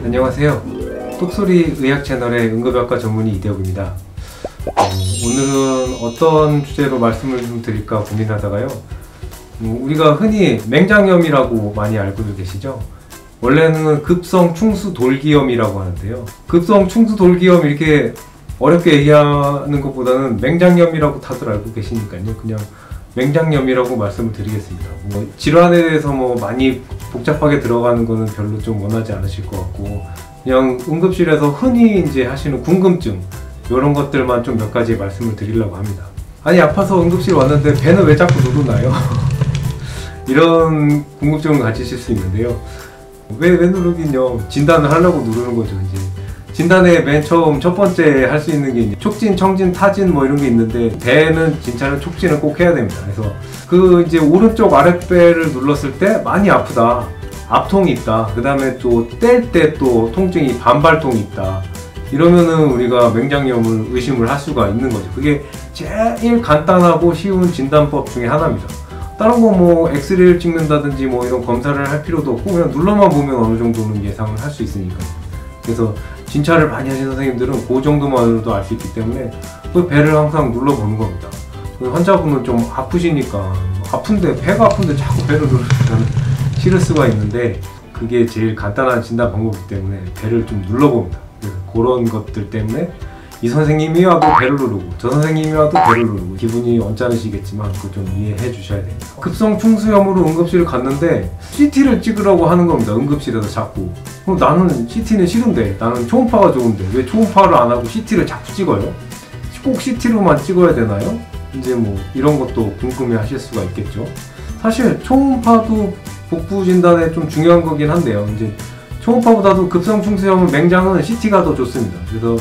안녕하세요. 똑소리 의학 채널의 응급의학과 전문의 이대욱입니다. 오늘은 어떤 주제로 말씀을 좀 드릴까 고민하다가요. 우리가 흔히 맹장염이라고 많이 알고 계시죠? 원래는 급성 충수돌기염이라고 하는데요. 급성 충수돌기염 이렇게 어렵게 얘기하는 것보다는 맹장염이라고 다들 알고 계시니까요. 그냥 맹장염이라고 말씀을 드리겠습니다. 질환에 대해서 많이 복잡하게 들어가는 거는 별로 좀 원하지 않으실 것 같고, 그냥 응급실에서 흔히 이제 하시는 궁금증 이런 것들만 좀 몇 가지 말씀을 드리려고 합니다. 아니, 아파서 응급실 왔는데 배는 왜 자꾸 누르나요? 이런 궁금증을 가지실 수 있는데요. 왜 누르긴요? 진단을 하려고 누르는 거죠. 이제 진단에 맨 처음 첫 번째 할 수 있는 게 이제 촉진, 청진, 타진 이런 게 있는데, 배는 진짜는 촉진을 꼭 해야 됩니다. 그래서 이제 오른쪽 아랫배를 눌렀을 때 많이 아프다, 압통이 있다, 그 다음에 또 뗄 때 또 통증이 반발통이 있다, 이러면은 우리가 맹장염을 의심을 할 수가 있는 거죠. 그게 제일 간단하고 쉬운 진단법 중에 하나입니다. 다른 거 엑스레이를 찍는다든지 이런 검사를 할 필요도 없고, 그냥 눌러만 보면 어느 정도는 예상을 할 수 있으니까요. 그래서 진찰을 많이 하시는 선생님들은 그 정도만으로도 알 수 있기 때문에 그 배를 항상 눌러보는 겁니다. 환자분은 좀 아프시니까, 배가 아픈데 자꾸 배를 누르면 싫을 수가 있는데, 그게 제일 간단한 진단 방법이기 때문에 배를 좀 눌러봅니다. 그래서 그런 것들 때문에 이 선생님이 와도 배를 누르고 저 선생님이 와도 배를 누르고, 기분이 언짢으시겠지만 그거 좀 이해해 주셔야 됩니다. 급성 충수염으로 응급실을 갔는데 CT를 찍으라고 하는 겁니다. 응급실에서 자꾸. 그럼 나는 CT는 싫은데, 나는 초음파가 좋은데 왜 초음파를 안 하고 CT를 자꾸 찍어요? 꼭 CT로만 찍어야 되나요? 이제 이런 것도 궁금해 하실 수가 있겠죠. 사실 초음파도 복부 진단에 좀 중요한 거긴 한데요. 이제 초음파보다도 급성 충수염은 맹장은 CT가 더 좋습니다. 그래서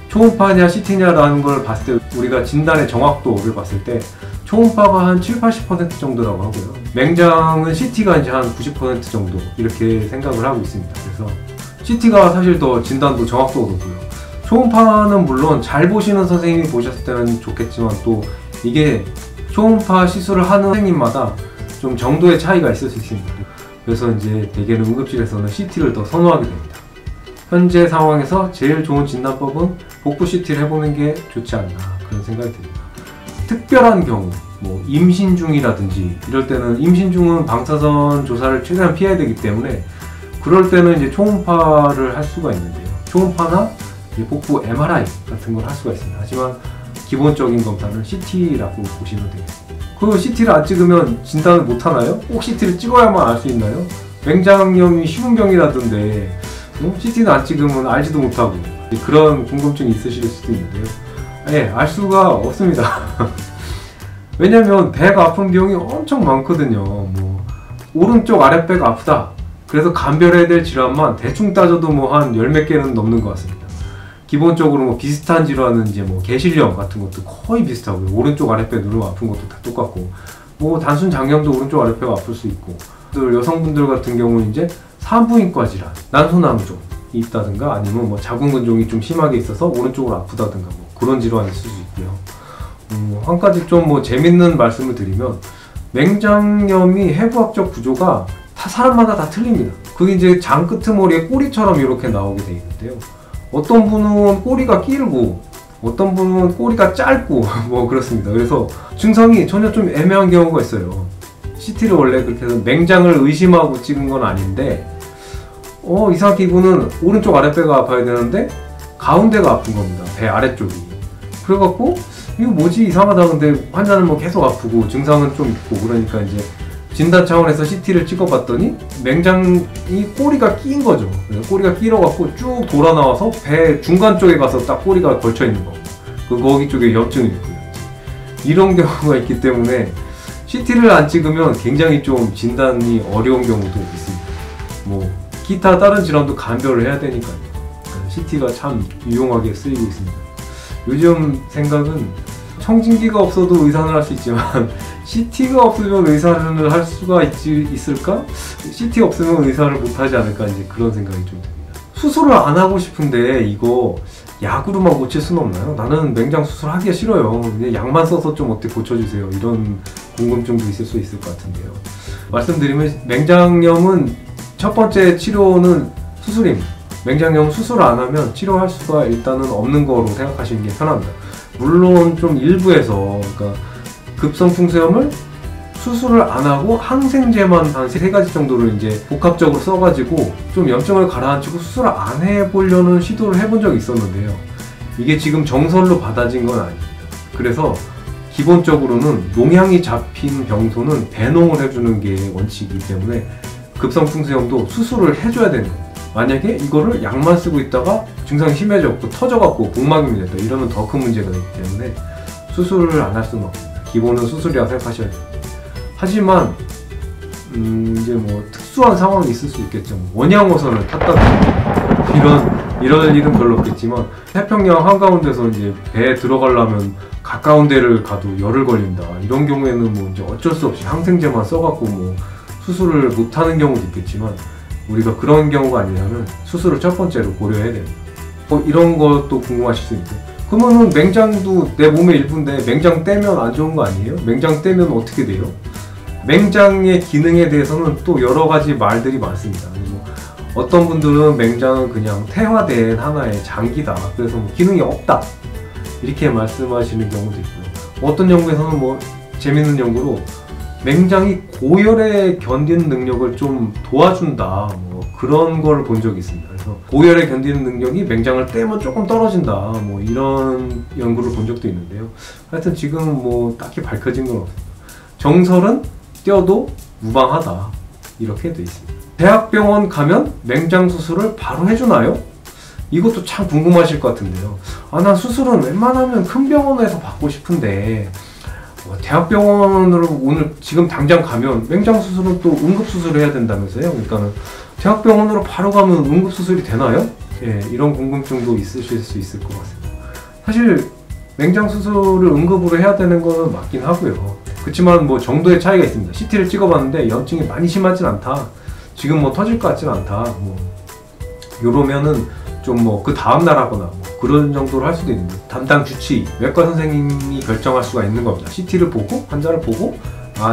초음파냐 CT냐라는 걸 봤을 때, 우리가 진단의 정확도를 봤을 때 초음파가 한 70-80% 정도라고 하고요. 맹장은 CT가 이제 한 90% 정도 이렇게 생각을 하고 있습니다. 그래서 CT가 사실 더 진단도 정확도가 높고요. 초음파는 물론 잘 보시는 선생님이 보셨을 때는 좋겠지만, 또 이게 초음파 시술을 하는 선생님마다 좀 정도의 차이가 있을 수 있습니다. 그래서 이제 대개는 응급실에서는 CT를 더 선호하게 됩니다. 현재 상황에서 제일 좋은 진단법은 복부 CT를 해보는 게 좋지 않나, 그런 생각이 듭니다. 특별한 경우, 임신 중이라든지 이럴 때는, 임신 중은 방사선 조사를 최대한 피해야 되기 때문에 그럴 때는 이제 초음파를 할 수가 있는데요. 초음파나 복부 MRI 같은 걸 할 수가 있습니다. 하지만 기본적인 검사는 CT라고 보시면 되겠습니다. 그 CT를 안 찍으면 진단을 못 하나요? 꼭 CT를 찍어야만 알 수 있나요? 맹장염이 쉬운 병이라던데 CT는 안 찍으면 알지도 못하고, 그런 궁금증이 있으실 수도 있는데요. 알 수가 없습니다. 왜냐면 배가 아픈 병이 엄청 많거든요. 오른쪽 아랫배가 아프다, 그래서 감별해야 될 질환만 대충 따져도 한 열 몇 개는 넘는 것 같습니다. 기본적으로 비슷한 질환은 이제 개실염 같은 것도 거의 비슷하고요. 오른쪽 아랫배 누르면 아픈 것도 다 똑같고, 단순 장염도 오른쪽 아랫배가 아플 수 있고, 또 여성분들 같은 경우는 이제 산부인과 질환, 난소낭종이 있다든가, 아니면 자궁근종이 좀 심하게 있어서 오른쪽으로 아프다든가 그런 질환이 있을 수 있고요. 한 가지 좀 재밌는 말씀을 드리면, 맹장염이 해부학적 구조가 사람마다 다 틀립니다. 그게 이제 장 끄트머리에 꼬리처럼 이렇게 나오게 되어 있는데요. 어떤 분은 꼬리가 길고 어떤 분은 꼬리가 짧고 그렇습니다. 그래서 증상이 전혀 좀 애매한 경우가 있어요. CT를 원래 그렇게 해서 맹장을 의심하고 찍은 건 아닌데, 이상하게 이분은 오른쪽 아랫배가 아파야 되는데 가운데가 아픈 겁니다. 배 아래쪽이. 그래갖고 이거 뭐지 이상하다, 근데 환자는 계속 아프고 증상은 좀 있고, 그러니까 이제 진단 차원에서 CT를 찍어봤더니 맹장이 꼬리가 끼인 거죠. 꼬리가 끼어갖고 쭉 돌아 나와서 배 중간 쪽에 가서 딱 꼬리가 걸쳐 있는 거. 거기 쪽에 염증이 있고요. 이런 경우가 있기 때문에 CT를 안 찍으면 굉장히 좀 진단이 어려운 경우도 있습니다. 기타 다른 질환도 감별을 해야 되니까요. CT가 참 유용하게 쓰이고 있습니다. 요즘 생각은 청진기가 없어도 의사는 할 수 있지만 CT가 없으면 의사를 할 수가 있을까? CT 없으면 의사를 못하지 않을까, 이제 그런 생각이 좀 듭니다. 수술을 안 하고 싶은데 이거 약으로만 고칠 수는 없나요? 나는 맹장 수술 하기가 싫어요. 그냥 약만 써서 좀 어떻게 고쳐주세요. 이런 궁금증도 있을 수 있을 것 같은데요. 말씀드리면 맹장염은 첫 번째 치료는 수술입니다. 맹장염 수술 안 하면 치료할 수가 일단은 없는 거로 생각하시는 게 편합니다. 물론 좀 일부에서 그러니까 급성풍수염을 수술을 안 하고 항생제만 한 3가지 정도를 이제 복합적으로 써가지고 좀 염증을 가라앉히고 수술을 안 해보려는 시도를 해본 적이 있었는데요. 이게 지금 정설로 받아진 건 아닙니다. 그래서 기본적으로는 농양이 잡힌 병소는 배농을 해주는 게 원칙이기 때문에 급성풍수염도 수술을 해줘야 되는 거예요. 만약에 이거를 약만 쓰고 있다가 증상이 심해졌고 터져갖고 복막염이 됐다 이러면 더 큰 문제가 되기 때문에 수술을 안 할 수는 없습니다. 기본은 수술이라고 생각하셔야 돼요. 하지만 이제 뭐 특수한 상황이 있을 수 있겠죠. 원양어선을 탔다든지 이럴 일은 별로 없겠지만 태평양 한가운데서 이제 배에 들어가려면 가까운 데를 가도 열을 걸린다 이런 경우에는 뭐 이제 어쩔 수 없이 항생제만 써갖고 뭐 수술을 못하는 경우도 있겠지만 우리가 그런 경우가 아니라면 수술을 첫 번째로 고려해야 됩니다. 이런 것도 궁금하실 수 있는데 그러면은 맹장도 내 몸의 일부인데 맹장 떼면 안 좋은 거 아니에요? 맹장 떼면 어떻게 돼요? 맹장의 기능에 대해서는 또 여러 가지 말들이 많습니다. 어떤 분들은 맹장은 그냥 태화된 하나의 장기다. 그래서 뭐 기능이 없다. 이렇게 말씀하시는 경우도 있고요. 어떤 연구에서는 뭐 재밌는 연구로 맹장이 고열에 견디는 능력을 좀 도와준다. 뭐 그런 걸 본 적이 있습니다. 그래서 고열에 견디는 능력이 맹장을 떼면 조금 떨어진다. 뭐 이런 연구를 본 적도 있는데요. 하여튼 지금 뭐 딱히 밝혀진 건 없습니다. 정설은 떼어도 무방하다. 이렇게 돼 있습니다. 대학병원 가면 맹장 수술을 바로 해주나요? 이것도 참 궁금하실 것 같은데요. 난 수술은 웬만하면 큰 병원에서 받고 싶은데 대학병원으로 오늘 지금 당장 가면 맹장 수술은 또 응급수술을 해야 된다면서요? 그러니까 대학병원으로 바로 가면 응급수술이 되나요? 예, 이런 궁금증도 있으실 수 있을 것 같습니다. 사실 맹장 수술을 응급으로 해야 되는 거는 맞긴 하고요. 그렇지만 뭐 정도의 차이가 있습니다. CT를 찍어봤는데 염증이 많이 심하진 않다. 지금 뭐 터질 것 같진 않다. 뭐 요러면은 좀 뭐 그 다음날 하거나 뭐 그런 정도로 할 수도 있는데 담당 주치의, 외과 선생님이 결정할 수가 있는 겁니다. CT를 보고 환자를 보고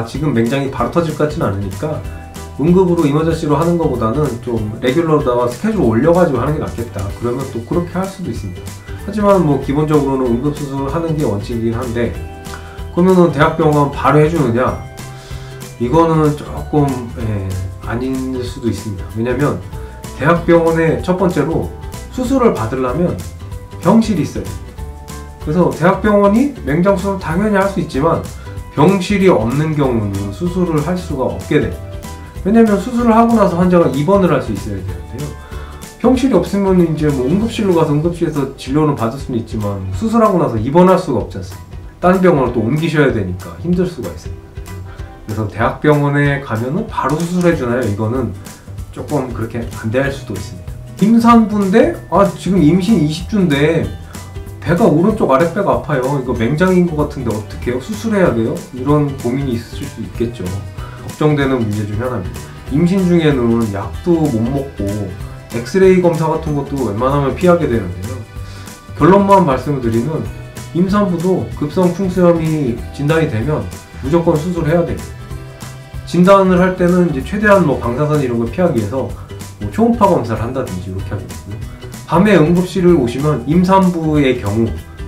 지금 맹장이 바로 터질 것 같지는 않으니까 응급으로 이머전시로 하는 것보다는 좀 레귤러로다가 스케줄 올려가지고 하는 게 낫겠다. 그러면 또 그렇게 할 수도 있습니다. 하지만 뭐 기본적으로는 응급수술을 하는 게 원칙이긴 한데 그러면은 대학병원 바로 해주느냐? 이거는 조금 아닐 수도 있습니다. 왜냐면 대학병원에 첫 번째로 수술을 받으려면 병실이 있어요. 그래서 대학병원이 맹장 수술을 당연히 할 수 있지만 병실이 없는 경우는 수술을 할 수가 없게 됩니다. 왜냐면 수술을 하고 나서 환자가 입원을 할 수 있어야 되는데요. 병실이 없으면 이제 뭐 응급실로 가서 응급실에서 진료는 받을 수는 있지만 수술하고 나서 입원할 수가 없지 않습니까? 다른 병원을 또 옮기셔야 되니까 힘들 수가 있습니다. 그래서 대학병원에 가면은 바로 수술해주나요? 이거는 조금 그렇게 반대할 수도 있습니다. 임산부인데 지금 임신 20주인데 배가 오른쪽 아랫배가 아파요. 이거 맹장인 것 같은데 어떻게 해요? 수술해야 돼요? 이런 고민이 있으실 수 있겠죠. 걱정되는 문제 중 하나입니다. 임신 중에는 약도 못 먹고 엑스레이 검사 같은 것도 웬만하면 피하게 되는데요. 결론만 말씀을 드리면 임산부도 급성풍수염이 진단이 되면 무조건 수술해야 돼요. 진단을 할 때는 이제 최대한 뭐 방사선 이런 걸 피하기 위해서 뭐 초음파 검사를 한다든지 이렇게 하게 되고요. 밤에 응급실을 오시면 임산부의 경우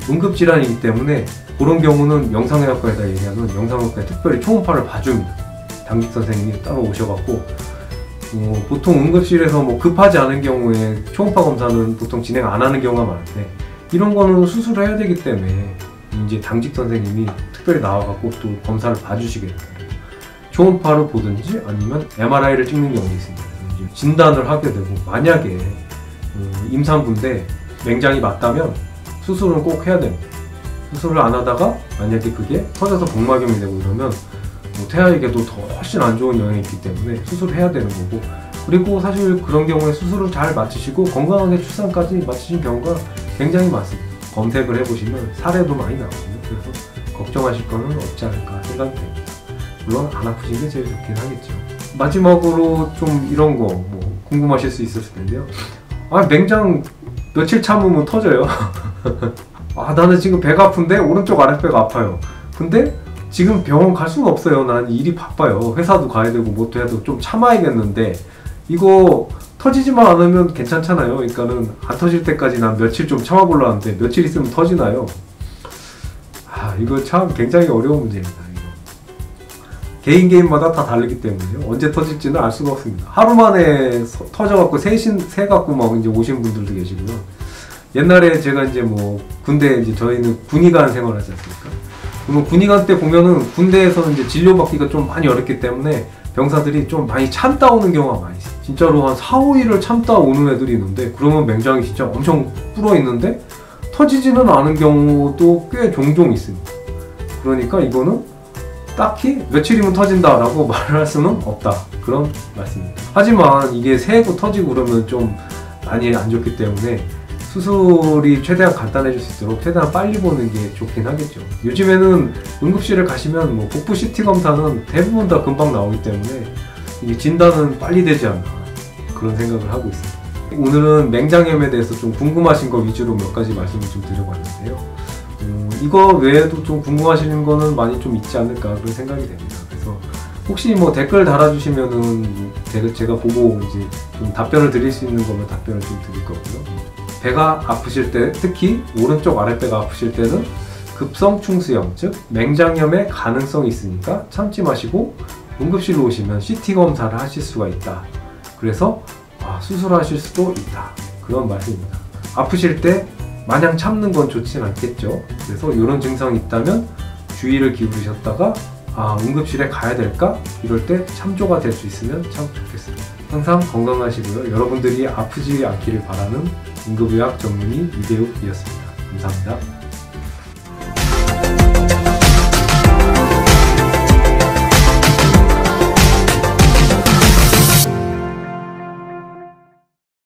응급질환이기 때문에 그런 경우는 영상의학과에다 얘기하면 영상의학과에 특별히 초음파를 봐줍니다. 당직 선생님이 따로 오셔갖고 보통 응급실에서 뭐 급하지 않은 경우에 초음파 검사는 보통 진행 안 하는 경우가 많은데 이런 거는 수술을 해야 되기 때문에 이제 당직 선생님이 특별히 나와갖고 또 검사를 봐주시게 됩니다. 초음파를 보든지 아니면 MRI를 찍는 경우도 있습니다. 이제 진단을 하게 되고 만약에 임산부인데 맹장이 맞다면 수술은 꼭 해야 됩니다. 수술을 안 하다가 만약에 그게 터져서 복막염이 되고 이러면 뭐 태아에게도 더 훨씬 안 좋은 영향이 있기 때문에 수술을 해야 되는 거고 그리고 사실 그런 경우에 수술을 잘 마치시고 건강하게 출산까지 마치신 경우가 굉장히 많습니다. 검색을 해보시면 사례도 많이 나오거든요. 그래서 걱정하실 거는 없지 않을까 생각이 됩니다. 물론 안 아프신 게 제일 좋긴 하겠죠. 마지막으로 좀 이런 거 뭐 궁금하실 수 있었을 텐데요. 맹장 며칠 참으면 터져요. 나는 지금 배가 아픈데 오른쪽 아랫배가 아파요. 근데 지금 병원 갈 수가 없어요. 난 일이 바빠요. 회사도 가야 되고 뭐도 해도 좀 참아야겠는데 이거 터지지만 않으면 괜찮잖아요. 그러니까는 안 터질 때까지 난 며칠 좀 참아보려 하는데 며칠 있으면 터지나요? 이거 참 굉장히 어려운 문제입니다. 이거. 개인 개인마다 다 다르기 때문에요. 언제 터질지는 알 수가 없습니다. 하루 만에 터져갖고 새 갖고 막 이제 오신 분들도 계시고요. 옛날에 제가 이제 뭐 군대 이제 저희는 군의관 생활하지 않습니까? 그러면 군의관 때 보면은 군대에서는 이제 진료받기가 좀 많이 어렵기 때문에 병사들이 좀 많이 참다 오는 경우가 많이 있어요. 진짜로 한 4, 5일을 참다 오는 애들이 있는데 그러면 맹장이 진짜 엄청 불어 있는데 터지지는 않은 경우도 꽤 종종 있습니다. 그러니까 이거는 딱히 며칠이면 터진다라고 말을 할 수는 없다. 그런 말씀입니다. 하지만 이게 새고 터지고 그러면 좀 많이 안 좋기 때문에 수술이 최대한 간단해질 수 있도록 최대한 빨리 보는 게 좋긴 하겠죠. 요즘에는 응급실에 가시면 뭐 복부 CT 검사는 대부분 다 금방 나오기 때문에 이 진단은 빨리 되지 않나 그런 생각을 하고 있습니다. 오늘은 맹장염에 대해서 좀 궁금하신 거 위주로 몇 가지 말씀을 좀 드려봤는데요. 이거 외에도 좀 궁금하시는 거는 많이 좀 있지 않을까 그런 생각이 됩니다. 그래서 혹시 뭐 댓글 달아주시면은 제가 보고 이제 좀 답변을 드릴 수 있는 거면 답변을 좀 드릴 거고요. 배가 아프실 때, 특히 오른쪽 아랫배가 아프실 때는 급성 충수염, 즉 맹장염의 가능성이 있으니까 참지 마시고 응급실로 오시면 CT 검사를 하실 수가 있다. 그래서 수술하실 수도 있다. 그런 말씀입니다. 아프실 때 마냥 참는 건 좋진 않겠죠. 그래서 이런 증상이 있다면 주의를 기울이셨다가 응급실에 가야 될까? 이럴 때 참조가 될 수 있으면 참 좋겠습니다. 항상 건강하시고요. 여러분들이 아프지 않기를 바라는 응급의학 전문의 이대욱이었습니다. 감사합니다.